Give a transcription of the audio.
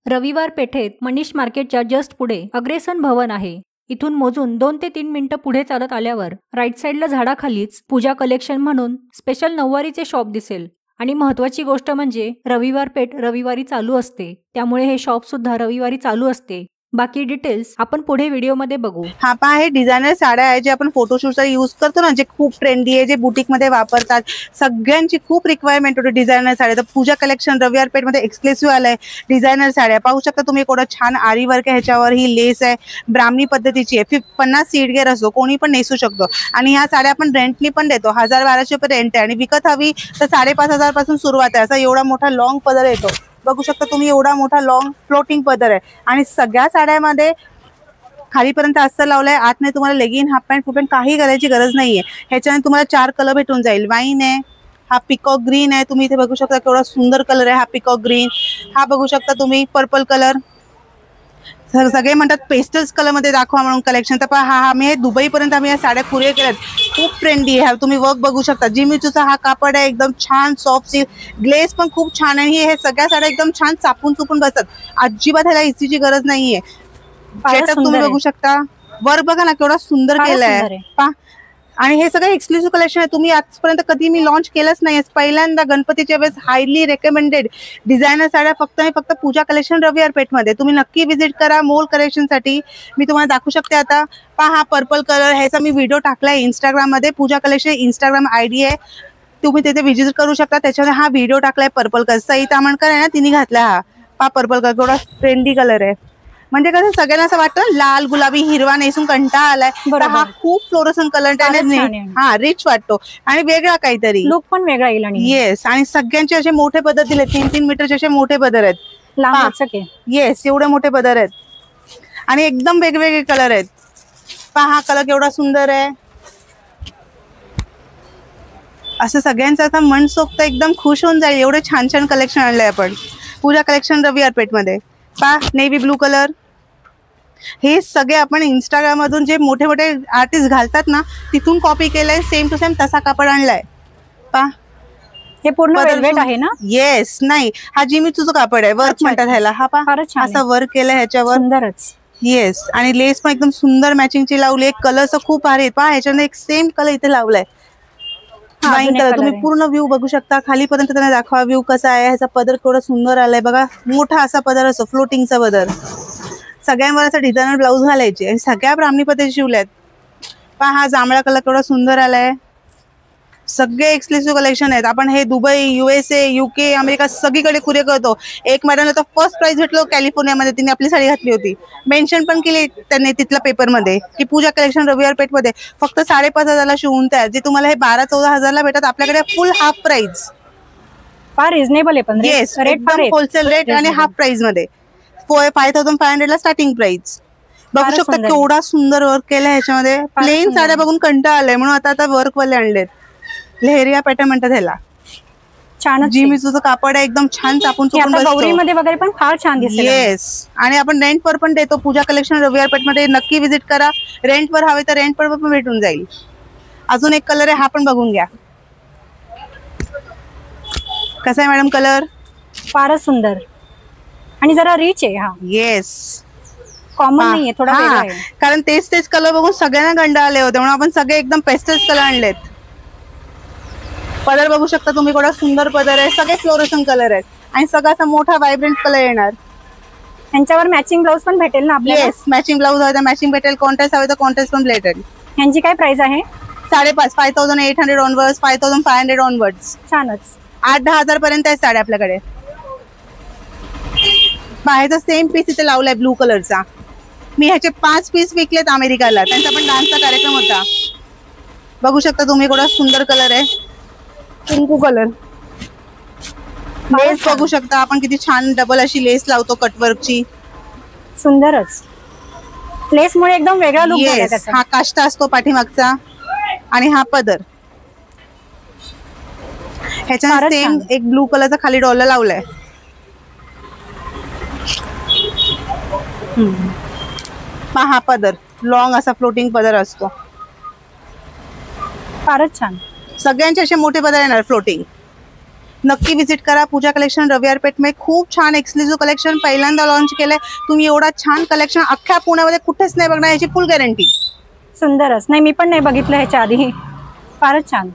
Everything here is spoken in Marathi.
रविवार पेठेत मनीष मार्केटच्या जस्ट पुढे अग्रेसन भवन आहे। इथून मोजून 2 ते 3 मिनिटं पुढे चालत आल्यावर राईट साईडला झाडाखालीच पूजा कलेक्शन म्हणून स्पेशल नऊवारीचे शॉप दिसेल। आणि महत्त्वाची गोष्ट म्हणजे रविवार पेठ रविवारी चालू असते, त्यामुळे हे शॉप सुद्धा रविवारी चालू असते। बाकी डिटेल्स आपण पुढे व्हिडिओमध्ये बघू। हा पहा, हे डिझायनर साड्या आहे जे आपण फोटोशूटचा यूज करतो ना, जे खूप ट्रेंडी आहे, जे बुटीक मध्ये वापरतात, सगळ्यांची खूप रिक्वायरमेंट होती डिझायनर साड्या। तर पूजा कलेक्शन रविवार पेठ मध्ये एक्सक्लुसिव्ह आलाय डिझायनर साड्या। पाहू शकता तुम्ही, कोणा छान आरी वर्क आहे, ह्याच्यावर ही लेस आहे, ब्राह्मणी पद्धतीची आहे। 50 सीट गेअर असतो, कोणी पण नेसू शकतो। आणि ह्या साड्या आपण रेंटनी पण देतो, 1000-1200 रुपये रेंट आहे। आणि विकत हवी तर 5500 पासून सुरुवात आहे। असा एवढा मोठा लॉंग पदर येतो, बघू शकता तुम्ही, एवढा मोठा लॉंग फ्लोटिंग पदर आहे। आणि सगळ्या साड्यामध्ये खालीपर्यंत अस्तर लावलंय, आतमध्ये तुम्हाला लेगिन, हाफ पॅन्ट, फुल पॅन्ट काही करायची गरज नाहीये। ह्याच्याने तुम्हाला 4 कलर भेटून जाईल। वाईन आहे, हा पिकॉक ग्रीन आहे, तुम्ही इथे बघू शकता केवढा सुंदर कलर आहे हा पिकॉक ग्रीन। हा बघू शकता तुम्ही पर्पल कलर, सगळे म्हणतात पेस्टल्स कलर मध्ये दाखवा म्हणून कलेक्शन। तर पहा, आम्ही दुबई पर्यंत आम्ही या साड्या कुरिअर केल्यात, खूप ट्रेंडी आहे। तुम्ही वर्क बघू शकता, जिमीचूचा हा कापड आहे, एकदम छान सॉफ्ट सिल्क, ग्लेस पण खूप छान आहे। हे सगळ्या साड्या एकदम छान चापून चुपून बसतात, अजिबात ह्याला इस्त्रीची गरज नाहीये। तुम्ही बघू शकता, वर्क बघा ना केवढा सुंदर केलाय पहा। आणि हे सगळं एक्सक्लुसिव्ह कलेक्शन आहे, तुम्ही आजपर्यंत कधी मी लॉन्च केलंच नाही, पहिल्यांदा गणपतीच्या वेळेस हायली रेकमेंडेड डिझायनर साड्या फक्त पूजा कलेक्शन रविवार पेठ मध्ये। तुम्ही नक्की विजिट करा मोल कलेक्शन साठी। मी तुम्हाला दाखवू शकते आता, पहा हा पर्पल कलर, ह्याचा मी व्हिडिओ टाकलाय इंस्टाग्राम मध्ये, पूजा कलेक्शन इंस्टाग्राम आयडी आहे, तुम्ही तिथे विजिट करू शकता। त्याच्यामध्ये हा व्हिडिओ टाकलाय पर्पल कलर, सई तामणकर आहे ना, तिने घातला हा पर्पल कलर, थोडा ट्रेंडी कलर आहे। म्हणजे कसं सगळ्यांना असं वाटतं लाल गुलाबी हिरवा नेसून कंटाळा आलाय, तर हा खूप फ्लोरोसन कलर त्याने हा रिच वाटतो आणि वेगळा काहीतरी लुक पण वेगळा येईल। आणि येस, आणि सगळ्यांचे असे मोठे पदर दिले, 3-3 मीटरचे असे मोठे पदर आहेत। येस, एवढे मोठे पदर आहेत आणि एकदम वेगवेगळे कलर आहेत। पहा हा कलर केवढा सुंदर आहे, असं सगळ्यांचं आता मन सोबत एकदम खुश होऊन जाईल, एवढे छान छान कलेक्शन आणलंय आपण पूजा कलेक्शन रविवार पेठ मध्ये। पहा नेव्ही ब्लू कलर, हे सगळे आपण इंस्टाग्राम मधून जे मोठे मोठे आर्टिस्ट घालतात ना, तिथून कॉपी केलंय, सेम टू सेम तसा कापड आणलाय। पहा हे पूर्ण वेलवेट आहे ना? येस, नाही हा जिमीचूचं कापड आहे, वर्क म्हणतात ह्याला। हा पहा असं वर्क केलंय ह्याच्यावर, सुंदरच। येस, आणि लेस पण एकदम सुंदर मॅचिंगची लावली, कलर खूप भारी। पहा ह्याच्याने एक सेम कलर इथे लावलाय, वाईन कलर। तुम्ही पूर्ण व्ह्यू बघू शकता, खालीपर्यंत त्यांना दाखवा व्ह्यू कसा आहे। ह्याचा पदर केवढा सुंदर आलाय बघा, मोठा असा पदर असतो, फ्लोटिंगचा पदर। सगळ्यांवर असं डिझायनर ब्लाऊज घालायचे आणि सगळ्या ब्राह्मणी पद्धती शिवल्यात। पहा हा जांभळा कलर केवढा सुंदर आलाय। सगळे एक्सक्लुसिव्ह कलेक्शन आहेत, आपण हे दुबई, USA, UK, अमेरिका सगळीकडे कुरिअर करतो। एक मॅडमला तर फर्स्ट प्राइज भेटलो कॅलिफोर्नियामध्ये, तिने आपली साडी घातली होती, मेन्शन पण केली त्यांनी तिथल्या पेपरमध्ये की पूजा कलेक्शन रविवार पेठ मध्ये फक्त 5500 शिवून तयार, जे तुम्हाला हे 12-14 हजारला भेटत आपल्याकडे फुल हाफ प्राइस। फार रिझनेबल आहे पण येस, एकदम होलसेल रेट आणि हाफ प्राइस मध्ये 5500 ला स्टार्टिंग प्राइस। बघू शकता केवढा सुंदर वर्क केलंय ह्याच्यामध्ये। प्लेन साड्या बघून कंटाळा आलाय म्हणून आता वर्क वाले आणलेत, लेहरिया पॅटर्न म्हणतात ह्याला। छान जिमीचूचं कापड आहे, एकदम छान चापून चुपून बसतो, गौरीमध्ये वगैरे पण फार छान दिसेल। येस, आणि आपण रेंट वर पण देतो पूजा कलेक्शन रविवार पेठ मध्ये, नक्की विजिट करा। रेंट वर हवे तर रेंट वर पण भेटून जाईल। अजून एक कलर आहे, हा पण बघून घ्या कसा आहे मॅडम कलर, फारच सुंदर आणि जरा रिच आहे। हा येस, कॉमन नाहीये, थोडा वेगळा आहे, कारण तेच कलर बघून सगळ्यांना कंटाळले होते, म्हणून आपण सगळे एकदम पेस्टल्स कलर आणलेत। पदर बघू शकता तुम्ही, केवढा सुंदर पदर आहे, सगळे फ्लोरोसन कलर आहेत आणि सगळा असा मोठा व्हायब्रंट कलर येणार। यांच्यावर मॅचिंग ब्लाऊज पण भेटेल ना आपल्याला? येस, मॅचिंग ब्लाऊज हवे तर मॅचिंग भेटेल, कॉन्ट्रास्ट हवे तर कॉन्ट्रास्ट पण भेटेल। यांची काय प्राइस आहे? 5,500, 5800 ऑनवर्ड्स, 5500 ऑनवर्ड्स। छानच, 8-10 हजार पर्यंत आहे साड्या आपल्याकडे। बाहेरचा सेम पीस इथे लावलाय ब्लू कलरचा, मी ह्याचे 5 पीस विकलेत अमेरिकाला, त्यांचा पण डान्सचा कार्यक्रम होता। बघू शकता तुम्ही, केवढा सुंदर कलर आहे, पिंकू कलर। लेस बघू शकता आपण किती छान डबल अशी लेस लावतो कटवर्कची, सुंदरच। लेस मुळे एकदम वेगळा लुक झाला त्याचा। हा काष्टा असतो पाठीमागचा आणि हा पदर, ह्याच्या सेम एक ब्लू कलरचा खाली डॉलर लावलाय। हा पदर लॉंग असा फ्लोटिंग पदर असतो, फारच छान। सगळ्यांचे असे मोठे पदर येणार फ्लोटिंग। नक्की विजिट करा पूजा कलेक्शन रविवार पेठ मध्ये. खूप छान एक्सक्लुझिव्ह कलेक्शन पहिल्यांदा लॉन्च केलंय. तुम्ही एवढा छान कलेक्शन अख्ख्या पुण्यामध्ये कुठेच नाही बघणार, याची फुल गॅरंटी. सुंदरच. नाही, मी पण नाही बघितलं ह्याच्या आधी. फारच छान.